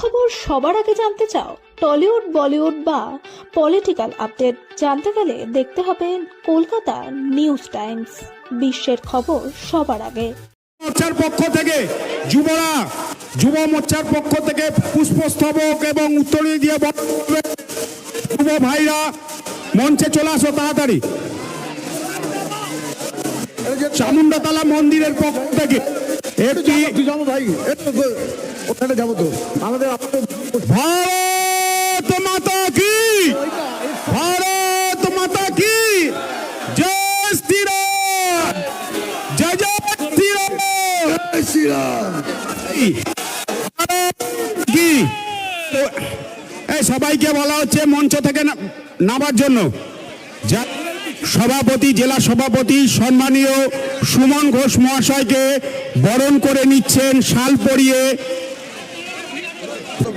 খবর সবার আগে জানতে চাও? টলিউড, বলিউড বা পলিটিক্যাল আপডেট জানতে গেলে দেখতে হবে কলকাতা নিউজ টাইমস। বিশ্বের খবর সবার আগে। মোর্চার পক্ষ থেকে যুব মোর্চার পক্ষ থেকে পুষ্পস্তবক এবং উত্তরী দিয়ে যুব ভাইরা মঞ্চে চলে আসো তাড়াতাড়ি। চামুন্ডাতলা মন্দিরের পক্ষ থেকে একটি ওখানে যাবো তো আমাদের ভারত মাতা কি, ভারত মাতা কি জয় শ্রীরাম, জয় জয় শ্রীরাম, জয় শ্রীরাম। কি এই সবাইকে বলা হচ্ছে মঞ্চ থেকে নামার জন্য। সভাপতি, জেলা সভাপতি সম্মানীয় সুমন ঘোষ মহাশয়কে বরণ করে নিচ্ছেন শাল পরিয়ে।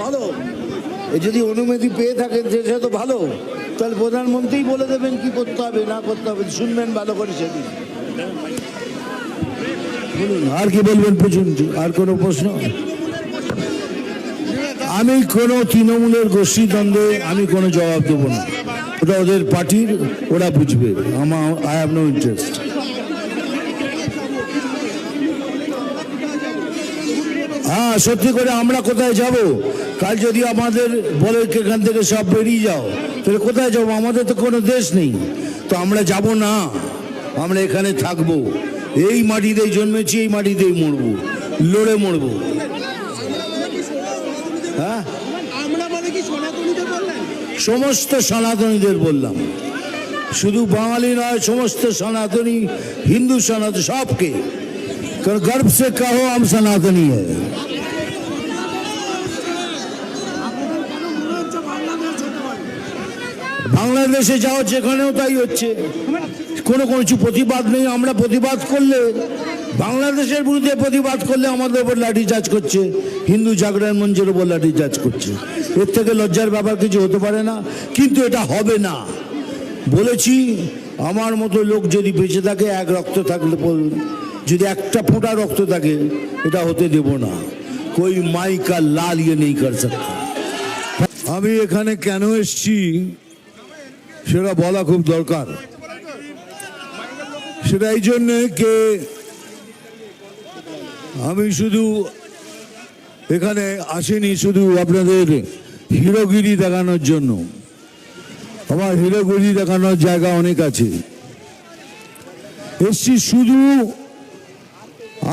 ভালো, যদি অনুমতি পেয়ে থাকেন সেটা তো ভালো, তাহলে প্রধানমন্ত্রী বলে দেবেন কি করতে হবে না করতে হবে, শুনবেন ভালো করে সেদিন। বলুন আর কি বলবেন, বুঝুন। আর কোনো প্রশ্ন? আমি কোনো তৃণমূলের গোষ্ঠীদ্বন্দ্বে আমি কোনো জবাব দেবো না, ওটা ওদের পার্টির, ওরা বুঝবে। I have no interest. হ্যাঁ, সত্যি করে আমরা কোথায় যাব? কাল যদি আমাদের বলে এখান থেকে সব বেরিয়ে যাও, তাহলে কোথায় যাবো? আমাদের তো কোনো দেশ নেই, তো আমরা যাব না, আমরা এখানে থাকবো। এই মাটিতেই জন্মেছি, এই মাটিতেই মরবো, লড়ে মরবো। হ্যাঁ, সমস্ত সনাতনীদের বললাম, শুধু বাঙালি নয়, সমস্ত সনাতনী, হিন্দু সনাতন सबके, गर्व से कहो हम सनातनी है। বাংলাদেশে যাও, যেখানেও তাই হচ্ছে, কোনো কিছু প্রতিবাদ নেই। আমরা প্রতিবাদ করলে, বাংলাদেশের বিরুদ্ধে প্রতিবাদ করলে আমাদের উপর লাঠিচার্জ করছে, হিন্দু জাগরণ মঞ্চের উপর লাঠিচার্জ করছে। এর থেকে লজ্জার ব্যাপার কিছু হতে পারে না, কিন্তু এটা হবে না বলেছি। আমার মতো লোক যদি বেঁচে থাকে, এক রক্ত থাকলে, যদি একটা ফোঁটা রক্ত থাকে, এটা হতে দেব না। কই মাই কা লাল ইয়ে নেই কর সকতা। আমি এখানে কেন এসেছি সেটা বলা খুব দরকার। সেটা এই জন্যে কে আমি শুধু এখানে আসিনি শুধু আপনাদের হিরোগিরি দেখানোর জন্য। আমার হিরোগিরি দেখানোর জায়গা অনেক আছে। এসছি শুধু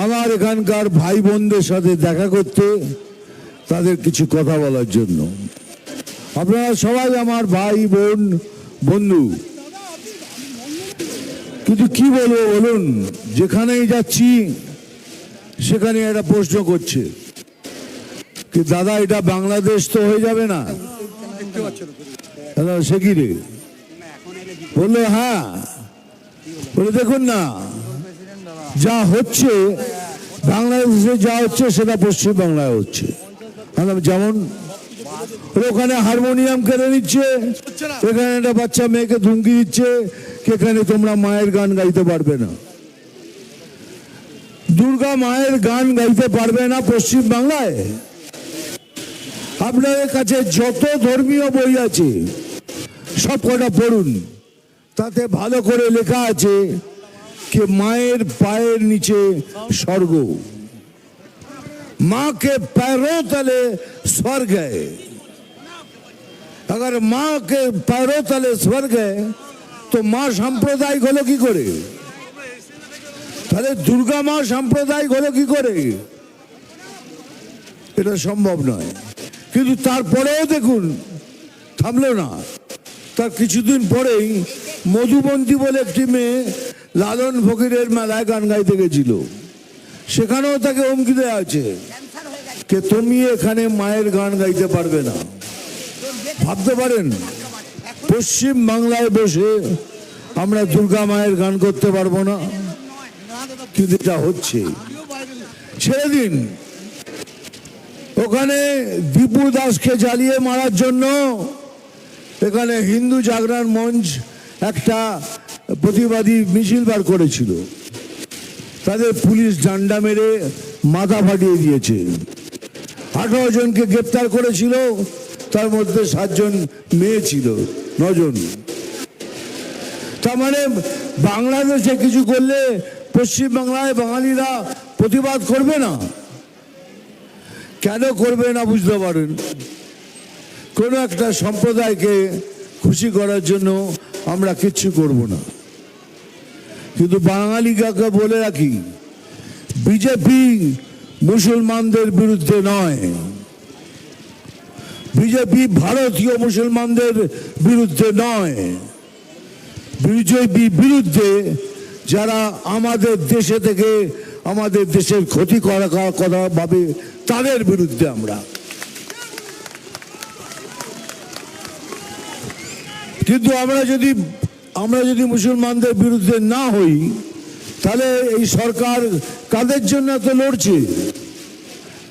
আমার এখানকার ভাই বোনদের সাথে দেখা করতে, তাদের কিছু কথা বলার জন্য। আপনারা সবাই আমার ভাই বোন, বন্ধু, কিন্তু কি বলবো বলুন, যেখানেই যাচ্ছি সেখানে একটা প্রশ্ন করছে কি, দাদা এটা বাংলাদেশ তো হয়ে যাবে না? সে কি রে বললো? হ্যাঁ, বলে দেখুন না, যা হচ্ছে বাংলাদেশে, যা হচ্ছে সেটা পশ্চিম বাংলায় হচ্ছে। যেমন ওখানে হারমোনিয়াম কেড়ে নিচ্ছে, এখানে একটা বাচ্চা মেয়েকে ধুমকি দিচ্ছে এখানে তোমরা মায়ের গান গাইতে পারবে না, দুর্গা মায়ের গান গাইতে পারবে না পশ্চিম বাংলায়। আপনাদের কাছে যত ধর্মীয় বই আছে সব কটা পড়ুন, তাতে ভালো করে লেখা আছে कि मायर पायर नीचे स्वर्ग, माँ के पैरों तले स्वर्ग है। अगर माँ के पैरों तले स्वर्ग है तो माँ सांप्रदायिक হলো কি করে? তাহলে দুর্গা মা সাম্প্রদায়িক হলো কি করে? এটা সম্ভব নয়। কিন্তু তারপরেও দেখুন থামলো না, তার কিছুদিন পরেই মধুবন্তী বলে একটি মেয়ে লালন ফকিরের মেলায় গান গাইতে গেছিল, সেখানেও তাকে হুমকি দেওয়া আছে যে তুমি এখানে মায়ের গান গাইতে পারবে না। ভাবতে পারেন পশ্চিম বাংলায় বসে আমরা দুর্গা মায়ের গান করতে পারবো না? কিন্তু এটা হচ্ছে। ছেড়ে দিন, ওখানে দীপু দাসকে জ্বালিয়ে মারার জন্য এখানে হিন্দু জাগরণ মঞ্চ একটা প্রতিবাদী মিছিল বার করেছিল, তাদের পুলিশ ডান্ডা মেরে মাথা ফাটিয়ে দিয়েছে। 18 জনকে গ্রেপ্তার করেছিল, তার মধ্যে 7 জন মেয়ে ছিল, 9 জন। তার মানে বাংলাদেশে কিছু করলে পশ্চিমবাংলায় বাঙালিরা প্রতিবাদ করবে না। কেন করবে না বুঝতে পারেন? কোনো একটা সম্প্রদায়কে খুশি করার জন্য আমরা কিচ্ছু করব না। কিন্তু বাঙালিকে বলে রাখি, বিজেপি মুসলমানদের বিরুদ্ধে নয়, বিজেপি ভারতীয় মুসলমানদের বিরুদ্ধে নয়, বিজেপি বিরুদ্ধে যারা আমাদের দেশে থেকে আমাদের দেশের ক্ষতি করার কথা ভাবে তাদের বিরুদ্ধে আমরা। কিন্তু আমরা যদি মুসলমানদের বিরুদ্ধে না হই, তাহলে এই সরকার কাদের জন্য তো লড়ছে,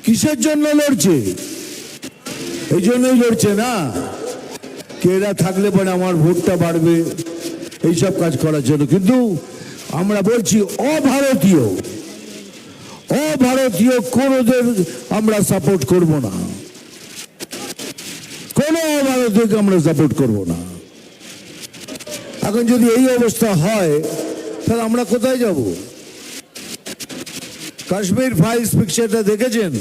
কিসের জন্য লড়ছে? এই জন্যই লড়ছে না কে এরা থাকলে পরে আমার ভোটটা বাড়বে, এইসব কাজ করার জন্য। কিন্তু আমরা বলছি অভারতীয় কোনদের আমরা সাপোর্ট করব না, কোনো অভারতীয়কে আমরা সাপোর্ট করব না। এখন যদি এই অবস্থা হয় তাহলে আমরা কোথায় যাব? কাশ্মীর ফাইলস পিকচারটা দেখেছেন?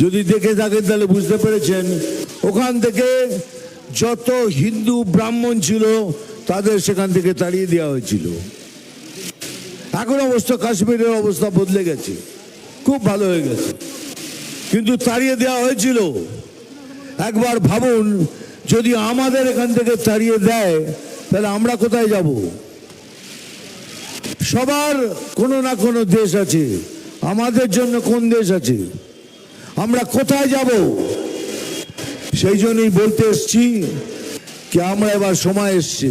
যদি দেখে থাকেন তাহলে বুঝতে পেরেছেন ওখান থেকে যত হিন্দু ব্রাহ্মণ ছিল তাদের সেখান থেকে তাড়িয়ে দেওয়া হয়েছিল। এখন অবস্থা কাশ্মীরের অবস্থা বদলে গেছে, খুব ভালো হয়ে গেছে, কিন্তু তাড়িয়ে দেওয়া হয়েছিল। একবার ভাবুন, যদি আমাদের এখান থেকে তাড়িয়ে দেয় তাহলে আমরা কোথায় যাব? সবার কোনো না কোনো দেশ আছে, আমাদের জন্য কোন দেশ আছে? আমরা কোথায় যাব? সেই জন্যই বলতে এসছি কি আমরা এবার সময় এসছে,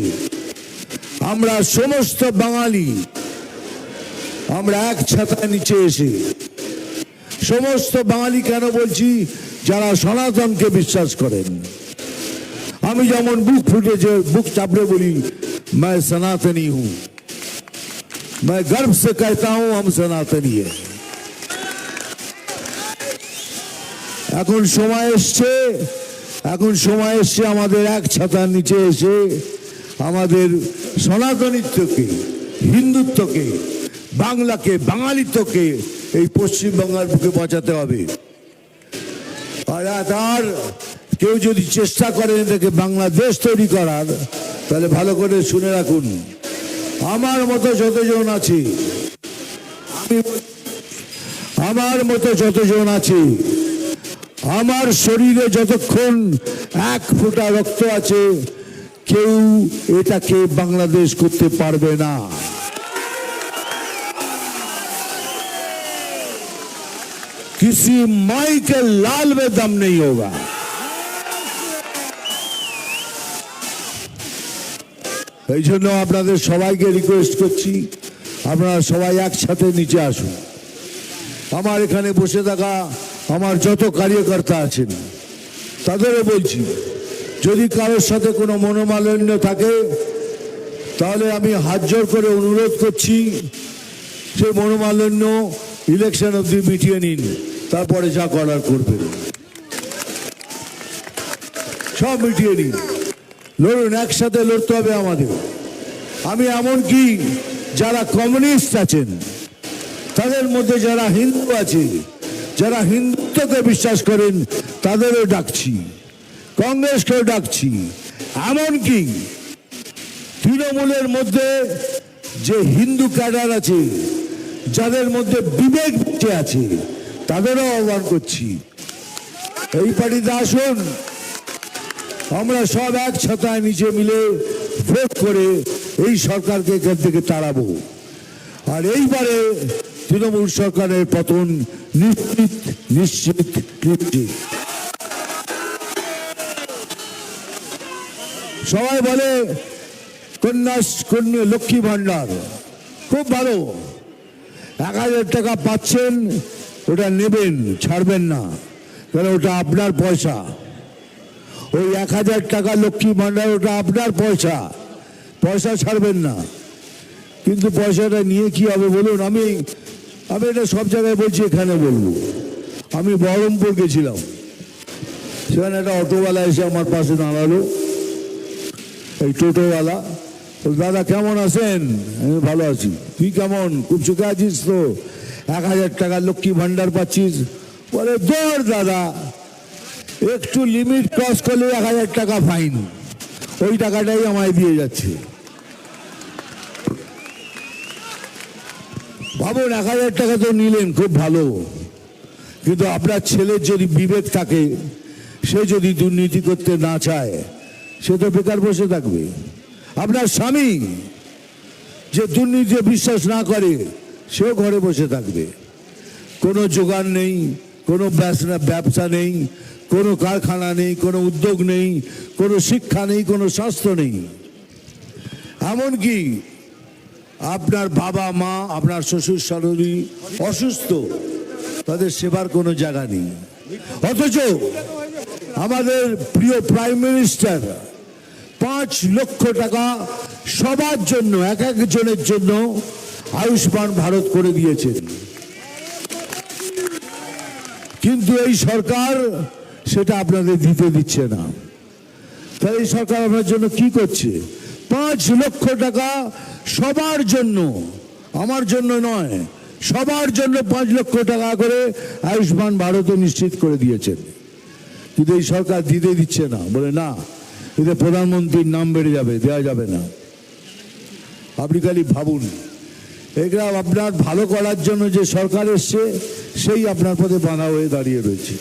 আমরা সমস্ত বাঙালি আমরা এক ছাতার নিচে এসে, সমস্ত বাঙালি কেন বলছি, যারা সনাতনকে বিশ্বাস করেন। আমি যেমন বুক চাপড়ে বলি, मैं सनातनी हूं, मैं गर्व से कहता हूं हम सनातनी है। এখন সময় এসছে আমাদের এক ছাতার নিচে এসে আমাদের সনাতনিত্বকে, হিন্দুত্বকে, বাংলাকে, বাঙালিত্বকে এই পশ্চিমবাংলার বুকে বাঁচাতে হবে। আর কেউ যদি চেষ্টা করেন এটাকে বাংলাদেশ তৈরি করার, তাহলে ভালো করে শুনে রাখুন, আমার মতো যতজন আছে, আমার শরীরে যতক্ষণ 1 ফোঁটা রক্ত আছে, কেউ এটাকে বাংলাদেশ করতে পারবে না। किसी माई के लाल में दम नहीं होगा। এই জন্য আপনাদের সবাইকে রিকোয়েস্ট করছি, আপনারা সবাই একসাথে নিচে আসুন। আমার এখানে বসে থাকা আমার যত কার্যকর্তা আছেন তাদেরও বলছি, যদি কারোর সাথে কোনো মনোমালিন্য থাকে তাহলে আমি হাত জোর করে অনুরোধ করছি, সেই মনোমালিন্য ইলেকশন অবধি মিটিয়ে নিন, তারপরে যা করার করবেন সব মিটিয়ে নিন। লড়ুন, একসাথে লড়তে হবে আমাদের। আমি এমনকি যারা কমিউনিস্ট আছেন তাদের মধ্যে যারা হিন্দু আছে, যারা হিন্দুত্বকে বিশ্বাস করেন তাদেরও ডাকছি, কংগ্রেসকেও ডাকছি, এমনকি তৃণমূলের মধ্যে যে হিন্দু ক্যাডার আছে, যাদের মধ্যে বিবেক বেঁচে আছে, তাদেরও আহ্বান করছি, এই পার্টিতে আসুন, আমরা সব এক ছাতায় নিচে মিলে ভোট করে এই সরকারকে এখান থেকে তাড়াবো। আর এইবারে তৃণমূল সরকারের পতন নিশ্চিত নিশ্চিত নিশ্চিত। সবাই বলে কন্যা লক্ষ্মী ভান্ডার খুব ভালো, 1000 টাকা পাচ্ছেন, ওটা নেবেন, ছাড়বেন না, কারণ ওটা আপনার পয়সা। ওই 1000 টাকা লক্ষ্মী ভান্ডার ওটা আপনার পয়সা, পয়সা ছাড়বেন না। কিন্তু পয়সাটা নিয়ে কি হবে বলুন? আমি এটা সব জায়গায় বলছি, এখানে বলবো, আমি বহরমপুর গেছিলাম, সেখানে একটা অটোওয়ালা এসে আমার পাশে দাঁড়ালো, এই টোটোওয়ালা। দাদা কেমন আছেন? আমি ভালো আছি। তুই কেমন? খুব সুখে আছিস তো? 1000 টাকা লক্ষ্মী ভান্ডার পাচ্ছিস? বলে দৌড় দাদা, একটু লিমিট ক্রস করলে 1000 টাকা ফাইন, ওই টাকাটাই আমায় দিয়ে যাচ্ছে। ভাবুন, 1000 টাকা তো নিলেন, খুব ভালো, কিন্তু আপনার ছেলের যদি বিবেক থাকে, সে যদি দুর্নীতি করতে না চায়, সে তো বেকার বসে থাকবে। আপনার স্বামী যে দুর্নীতিতে বিশ্বাস না করে, সেও ঘরে বসে থাকবে। কোনো জোগান নেই, কোনো ব্যবসা নেই, কোনো কারখানা নেই, কোনো উদ্যোগ নেই, কোনো শিক্ষা নেই, কোনো স্বাস্থ্য নেই। এমনকি আপনার বাবা মা, আপনার শ্বশুর শাশুড়ি অসুস্থ, তাদের সেবার কোনো জায়গা নেই। অথচ আমাদের প্রিয় প্রাইম মিনিস্টার 5 লক্ষ টাকা সবার জন্য, এক একজনের জন্য আয়ুষ্মান ভারত করে দিয়েছেন। কিন্তু এই সরকার সেটা আপনাদের দিতে দিচ্ছে না। তাই এই সরকার আপনার জন্য কি করছে? 5 লক্ষ টাকা সবার জন্য, আমার জন্য নয়, সবার জন্য 5 লক্ষ টাকা করে আয়ুষ্মান ভারতও নিশ্চিত করে দিয়েছেন। কিন্তু এই সরকার দিতে দিচ্ছে না, বলে না, এতে প্রধানমন্ত্রীর নাম বেড়ে যাবে, দেওয়া যাবে না। আপনি খালি ভাবুন, এগুলো আপনার ভালো করার জন্য যে সরকার এসছে, সেই আপনার পথে বাধা হয়ে দাঁড়িয়ে রয়েছে।